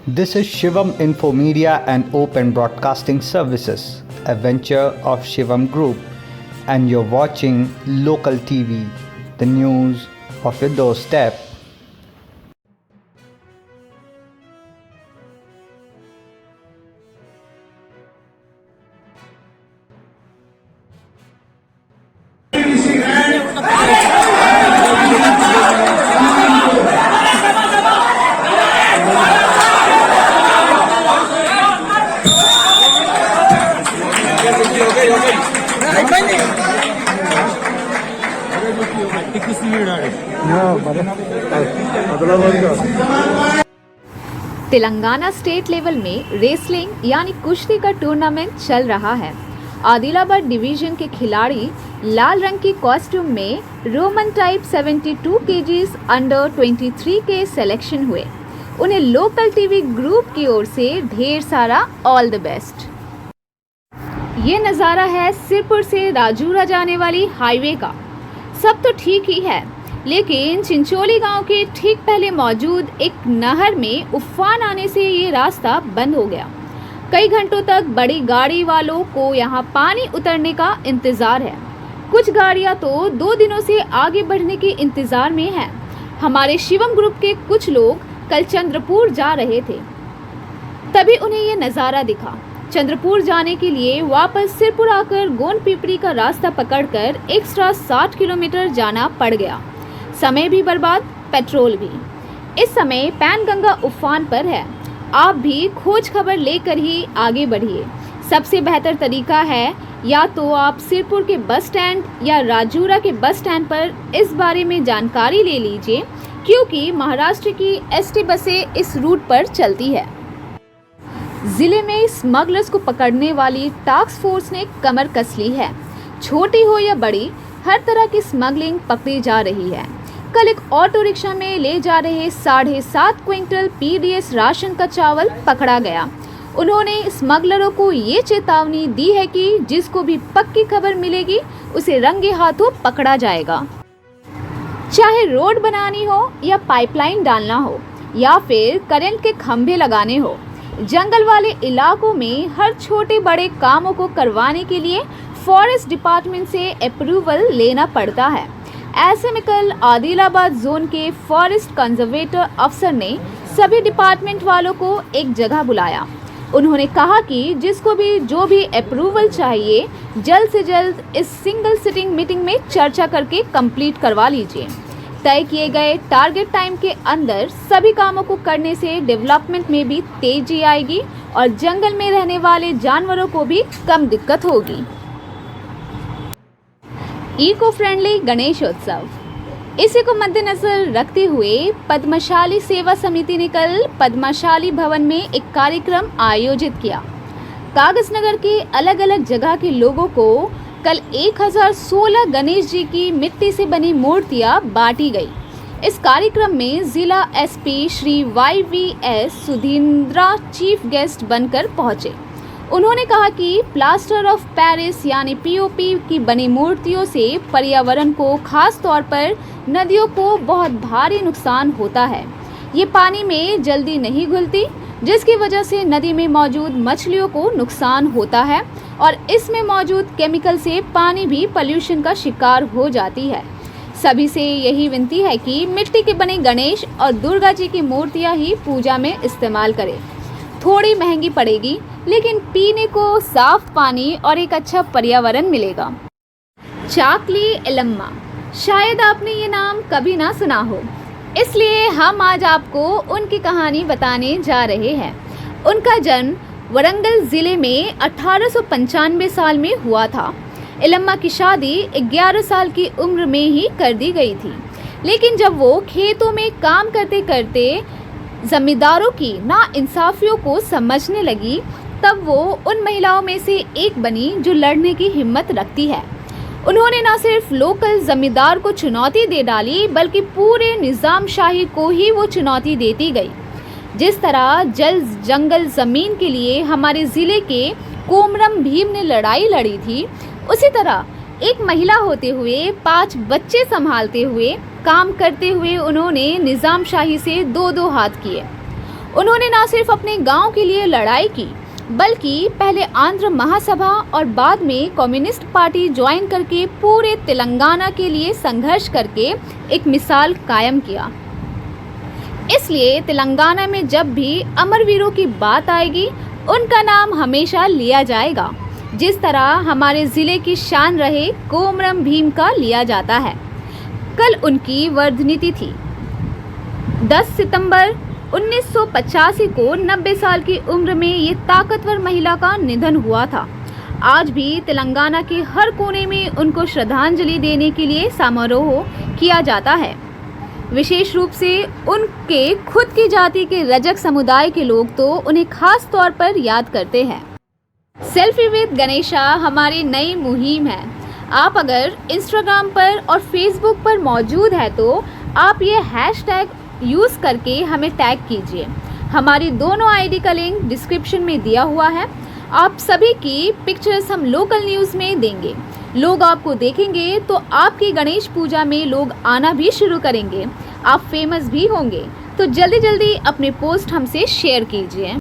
This is Shivam Info Media and Open Broadcasting Services, a venture of Shivam Group, and you're watching Local TV, the news of your doorstep. Telangana state level में wrestling यानी कुश्ती का tournament चल रहा है। Adilabad division के खिलाड़ी लाल रंग की कॉस्ट्यूम में रोमन टाइप 72 केजीज अंडर 23 के सिलेक्शन हुए। उन्हें लोकल टीवी ग्रुप की ओर से ढेर सारा ऑल द बेस्ट। ये नज़ारा है सिरपुर से राजूरा जाने वाली हाईवे का। सब तो ठीक ही है, लेकिन चिंचोली गांव के ठीक पहले मौजूद एक नहर में उफान आने से ये रास्ता बंद हो गया। कई घंटों तक बड़ी गाड़ी वालों को यहाँ पानी उतरने का इंतज़ार है। कुछ गाड़ियाँ तो 2 दिनों से आगे बढ़ने के इंतज़ार में हैं। हमारे शिवम ग्रुप के कुछ लोग कल चंद्रपुर जा रहे थे, तभी उन्हें ये नज़ारा दिखा। चंद्रपुर जाने के लिए वापस सिरपुर आकर गोंद पिपरी का रास्ता पकड़कर एक्स्ट्रा 60 किलोमीटर जाना पड़ गया। समय भी बर्बाद, पेट्रोल भी। इस समय पैनगंगा उफान पर है। आप भी खोज खबर लेकर ही आगे बढ़िए। सबसे बेहतर तरीका है या तो आप सिरपुर के बस स्टैंड या राजूरा के बस स्टैंड पर इस बारे में जानकारी ले लीजिए, क्योंकि महाराष्ट्र की एसटी बसें इस रूट पर चलती है। जिले में स्मगलर्स को पकड़ने वाली टास्क फोर्स ने कमर कस ली है। छोटी हो या बड़ी, हर तरह की स्मगलिंग पकड़ी जा रही है। कल एक ऑटो रिक्शा में ले जा रहे 7.5 क्विंटल पीडीएस राशन का चावल पकड़ा गया। उन्होंने स्मगलरों को ये चेतावनी दी है कि जिसको भी पक्की खबर मिलेगी उसे रंगे हाथों पकड़ा जाएगा। चाहे रोड बनानी हो या पाइपलाइन डालना हो या फिर करंट के खंभे लगाने हो, जंगल वाले इलाकों में हर छोटे बड़े कामों को करवाने के लिए फॉरेस्ट डिपार्टमेंट से अप्रूवल लेना पड़ता है। ऐसे में कल आदिलाबाद जोन के फॉरेस्ट कंजर्वेटर अफसर ने सभी डिपार्टमेंट वालों को एक जगह बुलाया। उन्होंने कहा कि जिसको भी जो भी अप्रूवल चाहिए, जल्द से जल्द इस सिंगल सिटिंग मीटिंग में चर्चा करके कंप्लीट करवा लीजिए। तय किए गए टारगेट टाइम के अंदर सभी कामों को करने से डेवलपमेंट में भी तेजी आएगी और जंगल में रहने वाले जानवरों को भी कम दिक्कत होगी। इको फ्रेंडली गणेशोत्सव, इसी को मद्देनजर रखते हुए पद्मशाली सेवा समिति ने कल पद्मशाली भवन में एक कार्यक्रम आयोजित किया। कागजनगर के अलग अलग जगह के लोगों को कल 1016 गणेश जी की मिट्टी से बनी मूर्तियां बांटी गई। इस कार्यक्रम में जिला SP Shri YVS Sudhindra chief guest बनकर पहुंचे। उन्होंने कहा कि प्लास्टर ऑफ पेरिस यानी POP की बनी मूर्तियों से पर्यावरण को, खास तौर पर नदियों को बहुत भारी नुकसान होता है। ये पानी में जल्दी नहीं घुलती, जिसकी वजह से नदी में मौजूद मछलियों को नुकसान होता है और इसमें मौजूद केमिकल से पानी भी पॉल्यूशन का शिकार हो जाती है। सभी से यही विनती है कि मिट्टी के बने गणेश और दुर्गा जी की मूर्तियां ही पूजा में इस्तेमाल करें। थोड़ी महंगी पड़ेगी, लेकिन पीने को साफ पानी और एक अच्छा पर्यावरण मिलेगा। चाकली एलम्मा, शायद आपने ये नाम कभी ना सुना हो, इसलिए हम आज आपको उनकी कहानी बताने जा रहे हैं। उनका जन्म वरंगल ज़िले में 1895 साल में हुआ था। एलम्मा की शादी 11 साल की उम्र में ही कर दी गई थी, लेकिन जब वो खेतों में काम करते करते जमींदारों की नाइंसाफियों को समझने लगी, तब वो उन महिलाओं में से एक बनी जो लड़ने की हिम्मत रखती है। उन्होंने न सिर्फ लोकल जमींदार को चुनौती दे डाली, बल्कि पूरे निज़ाम शाही को ही वो चुनौती देती गई। जिस तरह जल जंगल ज़मीन के लिए हमारे ज़िले के कोमरम भीम ने लड़ाई लड़ी थी, उसी तरह एक महिला होते हुए 5 बच्चे संभालते हुए काम करते हुए उन्होंने निज़ाम शाही से 2-2 हाथ किए। उन्होंने न सिर्फ अपने गांव के लिए लड़ाई की, बल्कि पहले आंध्र महासभा और बाद में कम्युनिस्ट पार्टी ज्वाइन करके पूरे तेलंगाना के लिए संघर्ष करके एक मिसाल कायम किया। इसलिए तेलंगाना में जब भी अमरवीरों की बात आएगी, उनका नाम हमेशा लिया जाएगा, जिस तरह हमारे ज़िले की शान रहे कोमरम भीम का लिया जाता है। कल उनकी वर्धनीति थी। 10 सितंबर 1985 को 90 साल की उम्र में ये ताकतवर महिला का निधन हुआ था। आज भी तेलंगाना के हर कोने में उनको श्रद्धांजलि देने के लिए समारोह किया जाता है। विशेष रूप से उनके खुद की जाति के रजक समुदाय के लोग तो उन्हें खास तौर पर याद करते हैं। सेल्फी विद गणेशा हमारी नई मुहिम है। आप अगर इंस्टाग्राम पर और फेसबुक पर मौजूद है तो आप ये हैशटैग यूज़ करके हमें टैग कीजिए। हमारी दोनों आईडी का लिंक डिस्क्रिप्शन में दिया हुआ है। आप सभी की पिक्चर्स हम लोकल न्यूज़ में देंगे। लोग आपको देखेंगे तो आपकी गणेश पूजा में लोग आना भी शुरू करेंगे। आप फेमस भी होंगे। तो जल्दी जल्दी अपने पोस्ट हमसे शेयर कीजिए।